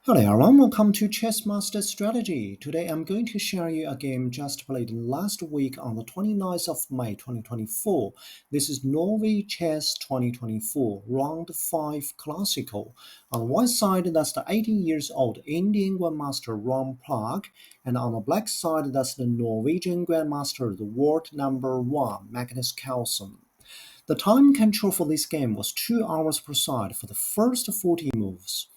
Hello everyone, welcome to Chess Master Strategy. Today I'm going to share you a game just played last week on the 29th of May 2024. This is Norway Chess 2024, Round 5 Classical. On one side, that's the 18 years old Indian Grandmaster Ron Prag, and on the black side, that's the Norwegian Grandmaster, the world number 1, Magnus Carlsen. The time control for this game was 2 hours per side for the first 40 moves.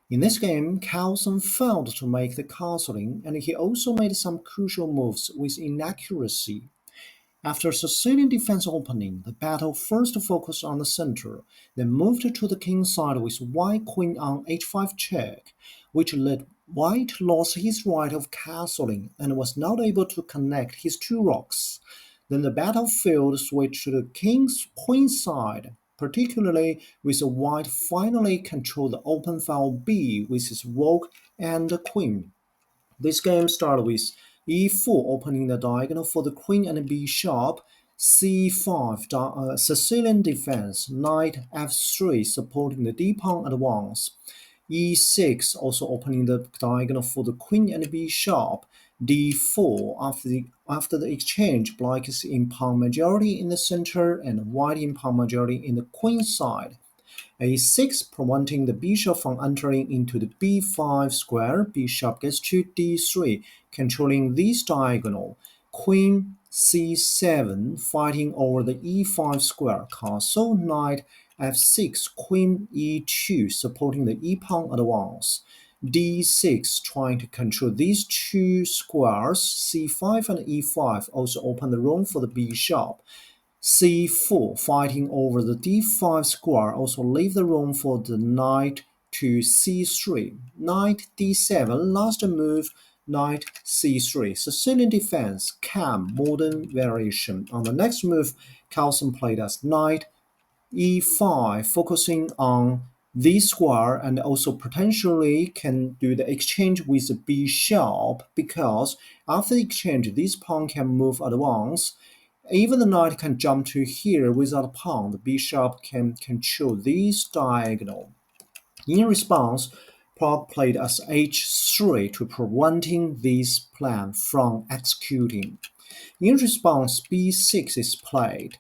In this game, Carlsen failed to make the castling, and he also made some crucial moves with inaccuracy. After Sicilian Defense opening, the battle first focused on the center, then moved to the king side with white queen on h5 check, which led white lost his right of castling and was not able to connect his two rocks. Then the battlefield switched to the king's queen side, particularly with white finally controlled the open file B with his rook and queen. This game started with e4 opening the diagonal for the queen and bishop, c5 Sicilian defense, knight f3 supporting the d-pawn advance, e6 also opening the diagonal for the queen and bishop, d4 after the exchange, black is in pawn majority in the center and white in pawn majority in the queen side. a6 preventing the bishop from entering into the b5 square, bishop gets to d3, controlling this diagonal, queen c7 fighting over the e5 square, castle knight f6, queen e2 supporting the e-pawn advance, d6 trying to control these two squares, c5 and e5 also open the room for the bishop, c4 fighting over the d5 square also leave the room for the knight to c3, knight d7, last move knight c3, Sicilian defense, calm, modern variation. On the next move, Carlsen played as knight e5, focusing on this square and also potentially can do the exchange with the bishop because after the exchange, this pawn can move at once. Even the knight can jump to here without a pawn. The bishop can control this diagonal. In response, Prag played as h3 to preventing this plan from executing. In response, b6 is played.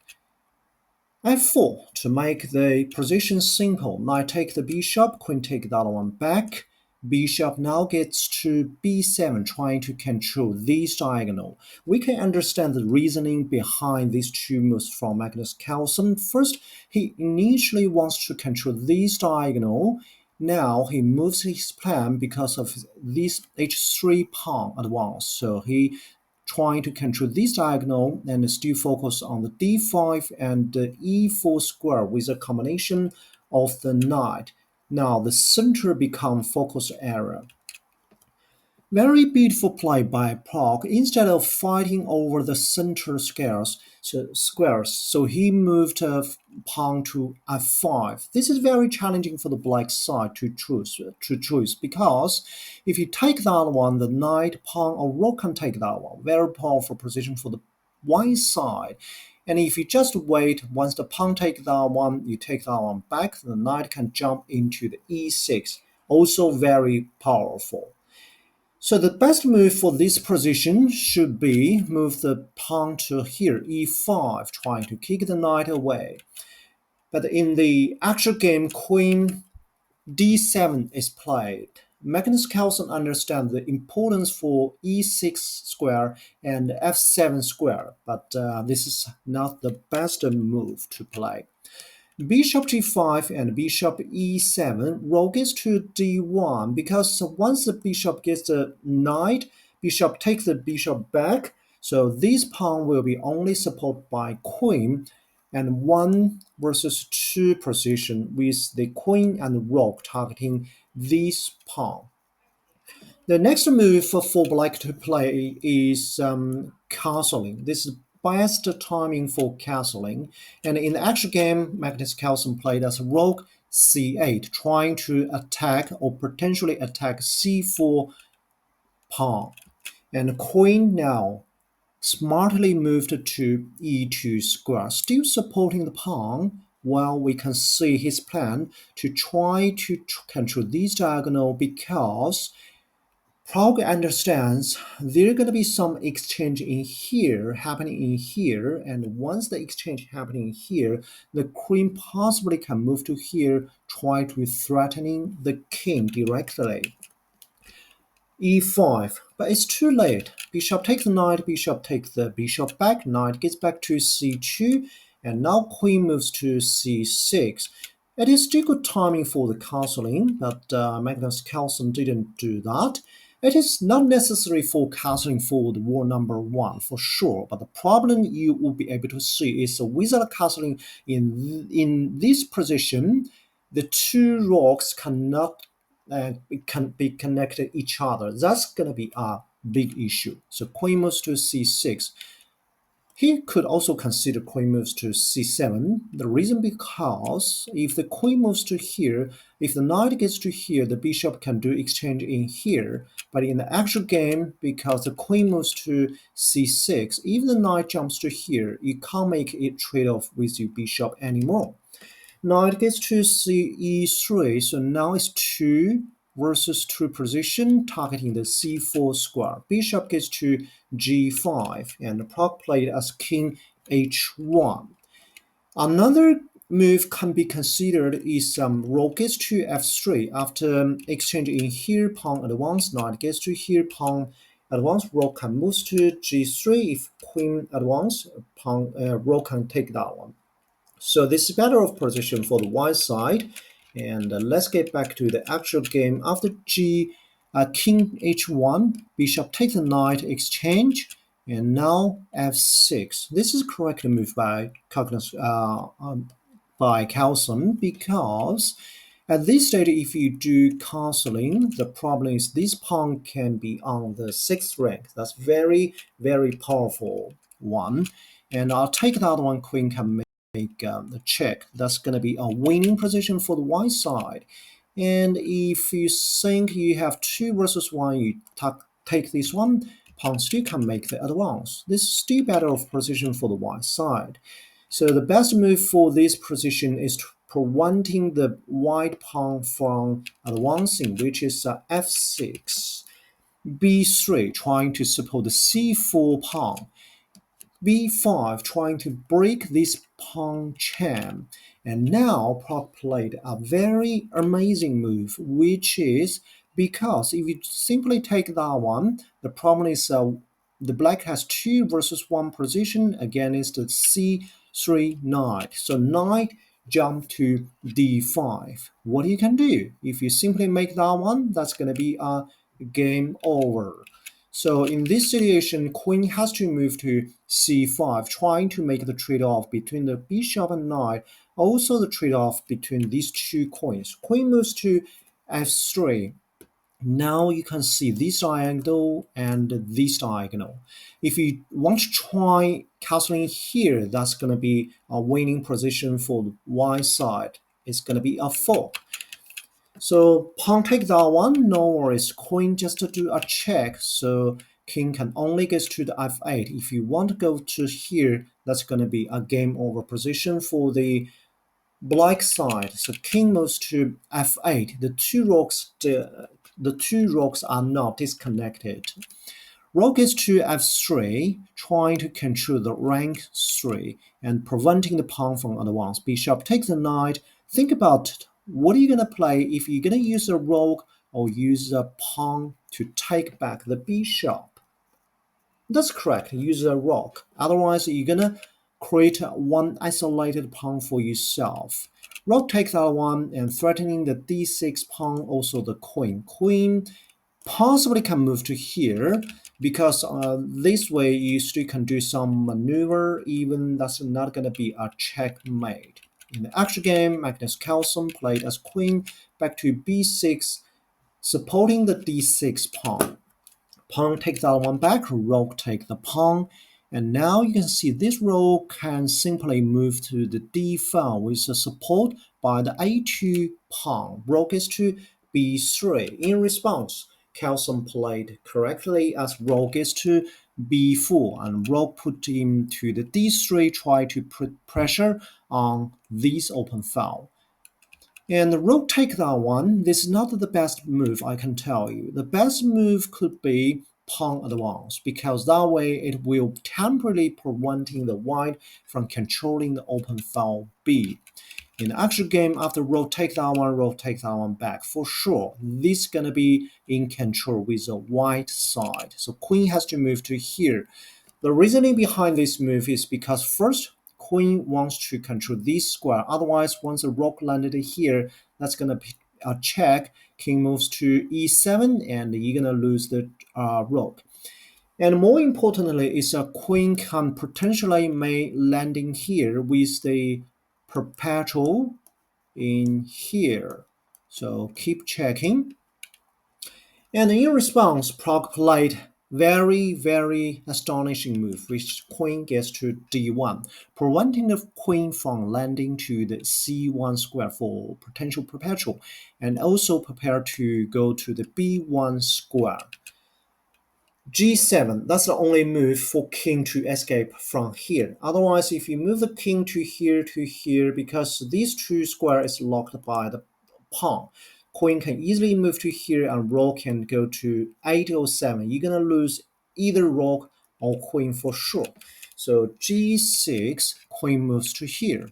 f4 to make the position simple. Knight take the bishop, queen take the other one back. Bishop now gets to b7, trying to control this diagonal. We can understand the reasoning behind these two moves from Magnus Carlsen. First, he initially wants to control this diagonal. Now he moves his plan because of this h3 pawn advance. So he trying to control this diagonal and still focus on the d5 and the e4 square with a combination of the knight. Now the center become focus area. Very beautiful play by Prag. Instead of fighting over the center squares, so he moved a pawn to f5. This is very challenging for the black side to choose because if you take that one, the knight, pawn, or rook can take that one. Very powerful position for the white side. And if you just wait, once the pawn take that one, you take that one back, the knight can jump into the e6. Also very powerful. So the best move for this position should be move the pawn to here, e5, trying to kick the knight away. But in the actual game, queen d7 is played. Magnus Carlsen understands the importance for e6 square and f7 square, but this is not the best move to play. Bishop g5 and bishop e7, rook gets to d1 because once the bishop gets the knight, bishop takes the bishop back, so this pawn will be only supported by queen and 1 versus 2 position with the queen and rook targeting this pawn. The next move for black to play is castling. This is best timing for castling. And in the actual game, Magnus Carlsen played as rook c8, trying to attack or potentially attack c4 pawn. And queen now smartly moved to e2 square, still supporting the pawn Well, we can see his plan to try to control this diagonal because Prag understands there are going to be some exchange in here, happening in here, and once the exchange happening here, the queen possibly can move to here, try to threatening the king directly. E5, but it's too late. Bishop takes the knight, bishop takes the bishop back, knight gets back to c2, and now queen moves to c6. It is still good timing for the castling, but Magnus Carlsen didn't do that. It is not necessary for castling for the war number 1 for sure, but the problem you will be able to see is without castling in this position, the two rocks cannot can be connected each other. That's going to be a big issue. So queen moves to c6. He could also consider queen moves to c7. The reason because if the queen moves to here, if the knight gets to here, the bishop can do exchange in here. But in the actual game, because the queen moves to c6, even the knight jumps to here, you can't make it trade-off with your bishop anymore. Knight gets to e3, so now it's 2 versus 2 position, targeting the c4 square. Bishop gets to g5, and Prag played as king h1. Another move can be considered is rook gets to f3. After exchange in here, pawn advance, knight gets to here, pawn advance, rook can move to g3. If queen advance, pawn rook can take that one. So this is better of position for the white side. And let's get back to the actual game. After king h1, bishop takes the knight, exchange, and now f6. This is correct move by Carlsen because at this stage, if you do castling, the problem is this pawn can be on the 6th rank. That's very, very powerful one. And I'll take that one, queen can make the check. That's going to be a winning position for the white side. And if you think you have 2 versus 1, you take this one, pawn still can make the advance. This is still better of position for the white side. So the best move for this position is preventing the white pawn from advancing, which is f6. b3, trying to support the c4 pawn. b5, trying to break this pawn chain. And now Prag played a very amazing move, which is because if you simply take that one, the problem is the black has 2 versus 1 position against the c3 knight. So knight jump to d5. What you can do? If you simply make that one, that's going to be a game over. So in this situation, queen has to move to c5, trying to make the trade-off between the bishop and knight, also the trade-off between these two coins. Queen moves to f3. Now you can see this diagonal and this diagonal. If you want to try castling here, that's going to be a winning position for the white side. It's going to be a 4. So pawn take that one, no worries. Queen just to do a check, so king can only get to the f8. If you want to go to here, that's going to be a game over position for the black side. So king moves to f8. The two rocks are not disconnected. Rook is to f3, trying to control the rank 3 and preventing the pawn from advance. Bishop takes the knight. Think about what are you going to play if you're going to use a rook or use a pawn to take back the bishop. That's correct, use a rook. Otherwise, you're going to create one isolated pawn for yourself. Rook takes that one and threatening the d6 pawn, also the queen. Queen possibly can move to here because this way you still can do some maneuver, even that's not going to be a checkmate. In the actual game, Magnus Carlsen played as queen back to b6, supporting the d6 pawn. Pawn takes that one back, rook take the pawn, and now you can see this rook can simply move to the d file with the support by the a2 pawn. Rook is to b3. In response, Carlsen played correctly as rook gets to b4 and rook put him to the d3, try to put pressure on this open file. And the rook take that one. This is not the best move, I can tell you. The best move could be pawn advance, because that way it will temporarily preventing the white from controlling the open file b. In the actual game, after rook take that one back, for sure, this is gonna be in control with the white side. So queen has to move to here. The reasoning behind this move is because first, queen wants to control this square. Otherwise, once the rook landed here, that's gonna be a check. King moves to e7, and you're gonna lose the rook. And more importantly, is a queen can potentially may landing here with the perpetual in here. So keep checking. And in response, Prag played very astonishing move, which queen gets to d1, preventing the queen from landing to the c1 square for potential perpetual, and also prepare to go to the b1 square. g7, that's the only move for king to escape from here. Otherwise, if you move the king to here, because these two square is locked by the pawn, queen can easily move to here and rook can go to 807. You're gonna lose either rook or queen for sure. So g6, queen moves to here.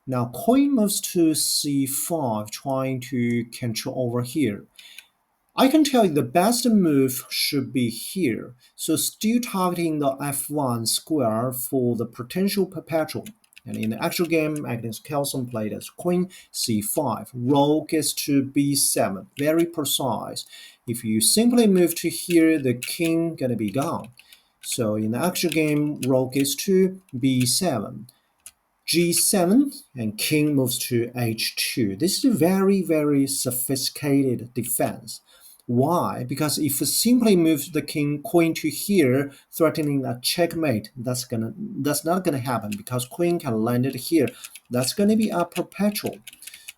Now queen moves to c5, trying to control over here. I can tell you the best move should be here. So still targeting the f1 square for the potential perpetual. And in the actual game, Magnus Carlsen played as queen c5. Rook gets to b7. Very precise. If you simply move to here, the king gonna be gone. So in the actual game, rook gets to b7. g7, and king moves to h2. This is a very sophisticated defense. Why? Because if you simply move the queen to here, threatening a checkmate, that's not gonna happen, because queen can land it here. That's gonna be a perpetual.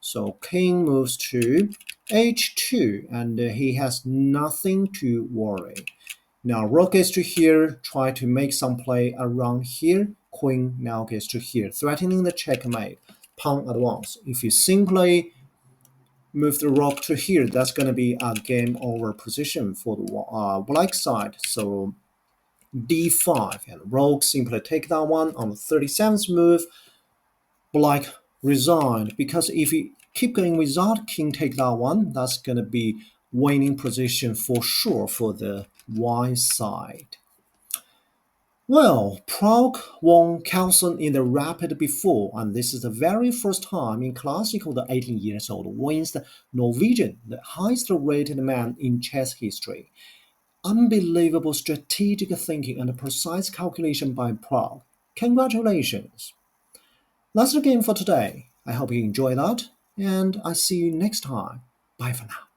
So king moves to h2, and he has nothing to worry. Now rook gets to here, try to make some play around here. Queen now gets to here, threatening the checkmate. Pawn advance. If you simply move the rook to here, that's going to be a game over position for the black side. So d5, and rook simply take that one. On the 37th move, black resigned, because if you keep going without king take that one, that's going to be winning position for sure for the white side. Well, Prag won Carlsen in the rapid before, and this is the very first time in classical the 18 years old wins the Norwegian, the highest rated man in chess history. Unbelievable strategic thinking and precise calculation by Prag. Congratulations! That's the game for today. I hope you enjoy that, and I see you next time. Bye for now.